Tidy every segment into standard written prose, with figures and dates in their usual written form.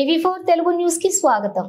టీవీ4 Telugu news కి స్వాగతం।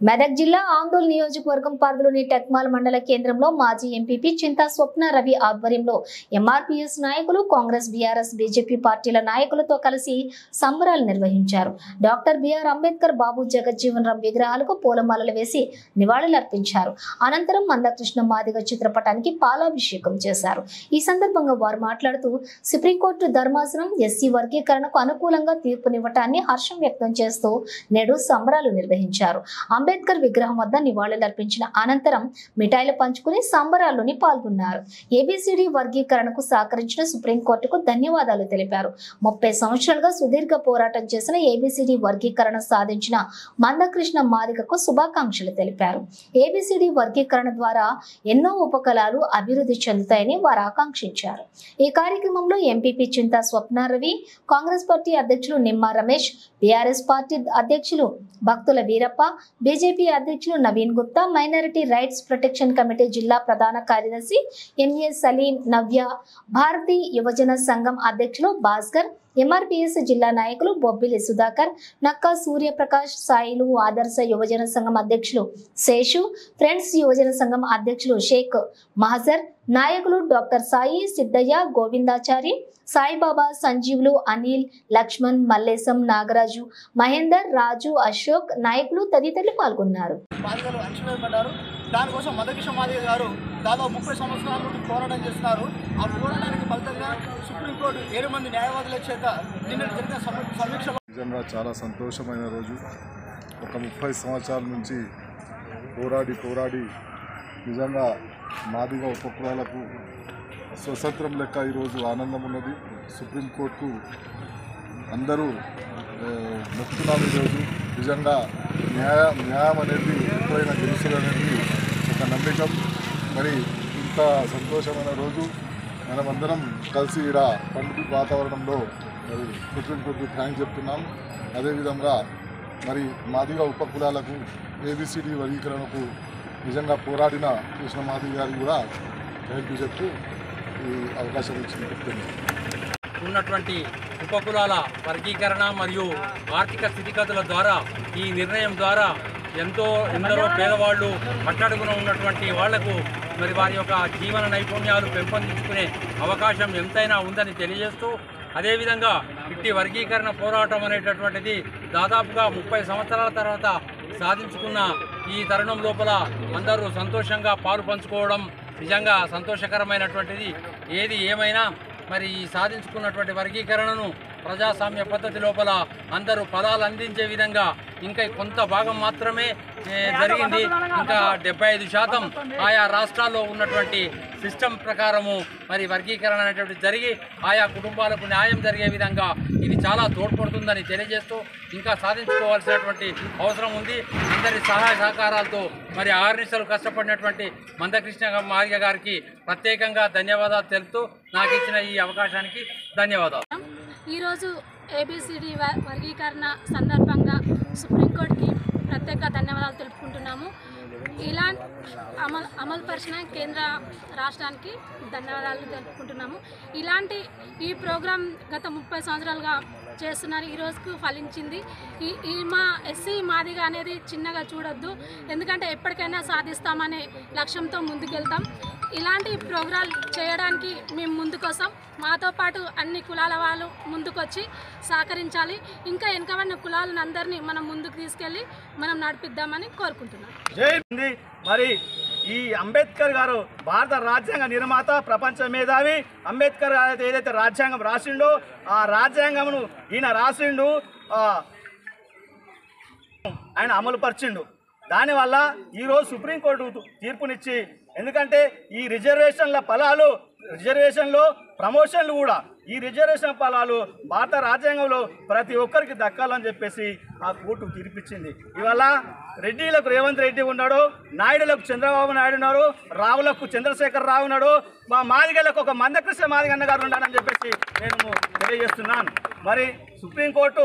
మెదక్ జిల్లా ఆందోళన నియోజకవర్గం పరిధిలోని టెక్మాల్ మండల కేంద్రంలో మాజీ ఎంపీపీ చింతా స్వప్న రవి ఆధ్వర్యంలో ఎంఆర్పీఎస్ నాయకులు కాంగ్రెస్ బీఆర్ఎస్ బీజేపీ పార్టీల నాయకులతో కలిసి సంబరాలు నిర్వహించారు। డాక్టర్ బిఆర్ అంబేద్కర్ బాబు జగజ్జీవన్ రామ్ విగ్రహాలకు పూలమాలలు వేసి నివాళులర్పించారు। అనంతరం మందకృష్ణ మాదిగ చిత్రపటానికి పాలాభిషేకం చేశారు। ఈ సందర్భంగా వారు మాట్లాడుతూ సుప్రీంకోర్టు ధర్మాసనం ఎస్సీ వర్గీకరణకు అనుకూలంగా తీర్పునివ్వటాన్ని హర్షం వ్యక్తం చేస్తూ నేడు సంబరాలు నిర్వహించారు। అంబేద్కర్ విగ్రహం వద్ద నివాళులర్పించిన అనంతరం మిఠాయిలు పంచుకుని సంబరాల్లోని పాల్గొన్నారు। ఏబిసిడి వర్గీకరణకు సహకరించిన సుప్రీంకోర్టుకు ధన్యవాదాలు తెలిపారు। 30 సంవత్సరాలుగా సుదీర్ఘ పోరాటం చేసిన ఏబిసిడి వర్గీకరణ సాధించిన మందకృష్ణ మాదిగకు శుభాకాంక్షలు తెలిపారు। ఏబిసిడి వర్గీకరణ ద్వారా ఎన్నో ఉపకళాలు అభివృద్ధి చెందుతాయని వారు ఆకాంక్షించారు। ఈ కార్యక్రమంలో ఎంపీపీ చింతా స్వప్న రవి, కాంగ్రెస్ పార్టీ అధ్యక్షులు నిమ్మా రమేష్, బీఆర్ఎస్ పార్టీ అధ్యక్షులు భక్తుల వీరప్ప, బీజేపీ అధ్యక్షులు Naveen Gupta, minority rights protection committee జిల్లా ప్రధాన కార్యదర్శి ఎంఏ సలీం, నవ్య, భారతీ యువజన సంఘం అధ్యక్షులు భాస్కర్, ఎంఆర్పీఎస్ జిల్లా నాయకులు బొబ్బిలి సుధాకర్, నక్కా సూర్యప్రకాష్, సాయిలు, ఆదర్శ యువజన సంఘం అధ్యక్షులు శేషు, ఫ్రెండ్స్ యువజన సంఘం అధ్యక్షులు షేక్ మహజర్, నాయకులు డాక్టర్ సాయి, సిద్ధయ్య, గోవిందాచారి, సాయిబాబా, సంజీవులు, అనిల్, లక్ష్మణ్, మల్లేశం, నాగరాజు, మహేందర్, రాజు, అశోక్ నాయకులు తదితరులు పాల్గొన్నారు। దానికోసం మందకృష్ణ మాదిగ గారు దాదాపు 30 సంవత్సరాల నుండి పోరాటం చేస్తున్నారు। ఆ పోరాటానికి ఫలితంగా సుప్రీంకోర్టు 7 మంది న్యాయవాదుల చేత నిన్న జరిగిన సమీక్ష నిజంగా చాలా సంతోషమైన రోజు। ఒక 30 సంవత్సరాల నుంచి పోరాడి నిజంగా మాదిగ ఉపకులాలకు స్వతంత్రం లెక్క ఈరోజు ఆనందం ఉన్నది। సుప్రీంకోర్టుకు అందరూ మొక్కుతున్నారు। ఈరోజు నిజంగా న్యాయం అనేది ఎప్పుడైనా గెలుస్తుంది అనేది ఒక నమ్మకం। మరి ఇంత సంతోషమైన రోజు మనమందరం కలిసి ఇక్కడ పండుగ వాతావరణంలో మరి సుప్రీంకోర్టుకు థ్యాంక్స్ చెప్తున్నాం। అదేవిధంగా మరి మాదిగ ఉపకులాలకు ఏబిసిడి వర్గీకరణకు నిజంగా పోరాడిన కృష్ణ మాదిగ గారికి కూడా థ్యాంక్ యూ చెప్తూ ఈ అవకాశం ఇచ్చిన ఉన్నటువంటి ఉపకులాల వర్గీకరణ మరియు ఆర్థిక స్థితిగతుల ద్వారా ఈ నిర్ణయం ద్వారా ఎందరో పేదవాళ్ళు మట్టడుగున ఉన్నటువంటి వాళ్లకు మరి వారి యొక్క జీవన నైపుణ్యాలు పెంపొందించుకునే అవకాశం ఎంతైనా ఉందని తెలియజేస్తూ, అదేవిధంగా ఇట్టి వర్గీకరణ పోరాటం అనేటటువంటిది దాదాపుగా 30 సంవత్సరాల తర్వాత సాధించుకున్న ఈ తరుణం లోపల అందరూ సంతోషంగా పాలు పంచుకోవడం నిజంగా సంతోషకరమైనటువంటిది। ఏది ఏమైనా మరి ఈ సాధించుకున్నటువంటి వర్గీకరణను ప్రజాస్వామ్య పద్ధతి లోపల అందరూ ఫలాలు అందించే విధంగా ఇంకా కొంత భాగం మాత్రమే జరిగింది। ఇంకా 75% ఆయా రాష్ట్రాల్లో ఉన్నటువంటి సిస్టమ్ ప్రకారము మరి వర్గీకరణ అనేటువంటి జరిగి ఆయా కుటుంబాలకు న్యాయం జరిగే విధంగా ఇది చాలా తోడ్పడుతుందని తెలియజేస్తూ ఇంకా సాధించుకోవాల్సినటువంటి అవసరం ఉంది। అందరి సహాయ సహకారాలతో మరి ఆర్నిసలు కష్టపడినటువంటి మందకృష్ణ మాదిగ గారికి ప్రత్యేకంగా ధన్యవాదాలు తెలుపుతూ నాకు ఇచ్చిన ఈ అవకాశానికి ధన్యవాదాలు। ఈరోజు ఏబిసిడి వర్గీకరణ సందర్భంగా సుప్రీంకోర్టుకి ప్రత్యేక ధన్యవాదాలు తెలుపుకుంటున్నాము। ఇలా అమలుపరిచిన కేంద్ర రాష్ట్రానికి ధన్యవాదాలు తెలుపుకుంటున్నాము। ఇలాంటి ఈ ప్రోగ్రాం గత 30 సంవత్సరాలుగా చేస్తున్నారు, ఈ రోజుకు ఫలించింది। ఈ మా ఎస్సీ మాదిగ అనేది చిన్నగా చూడొద్దు, ఎందుకంటే ఎప్పటికైనా సాధిస్తామనే లక్ష్యంతో ముందుకెళ్తాం। ఇలాంటి ప్రోగ్రాలు చేయడానికి మేము ముందుకొస్తాం, మాతో పాటు అన్ని కులాల వాళ్ళు ముందుకొచ్చి సహకరించాలి। ఇంకా వెనుకబడిన కులాలను అందరినీ మనం ముందుకు తీసుకెళ్ళి మనం నడిపిద్దామని కోరుకుంటున్నాం। మరి ఈ అంబేద్కర్ గారు భారత రాజ్యాంగ నిర్మాత, ప్రపంచ మేధావి। అంబేద్కర్ గారు ఏదైతే రాజ్యాంగం రాసిండో ఆ రాజ్యాంగమును ఈయన రాసిండు, ఆయన అమలుపరిచిండు। దానివల్ల ఈరోజు సుప్రీంకోర్టు తీర్పునిచ్చి, ఎందుకంటే ఈ రిజర్వేషన్ల ఫలాలు, రిజర్వేషన్లో ప్రమోషన్లు కూడా ఈ రిజర్వేషన్ ఫలాలు భారత రాజ్యాంగంలో ప్రతి ఒక్కరికి దక్కాలని చెప్పేసి ఆ కోర్టు తీర్పిచ్చింది। ఇవాళ రెడ్డిలకు రేవంత్ రెడ్డి ఉన్నాడు, నాయుడులకు చంద్రబాబు నాయుడు ఉన్నారు, రావులకు చంద్రశేఖర్ రావు ఉన్నాడు, మా మాదిగలకు ఒక మందకృష్ణ మాదిగ అన్న గారు ఉన్నాడని చెప్పేసి నేను తెలియజేస్తున్నాను। మరి సుప్రీంకోర్టు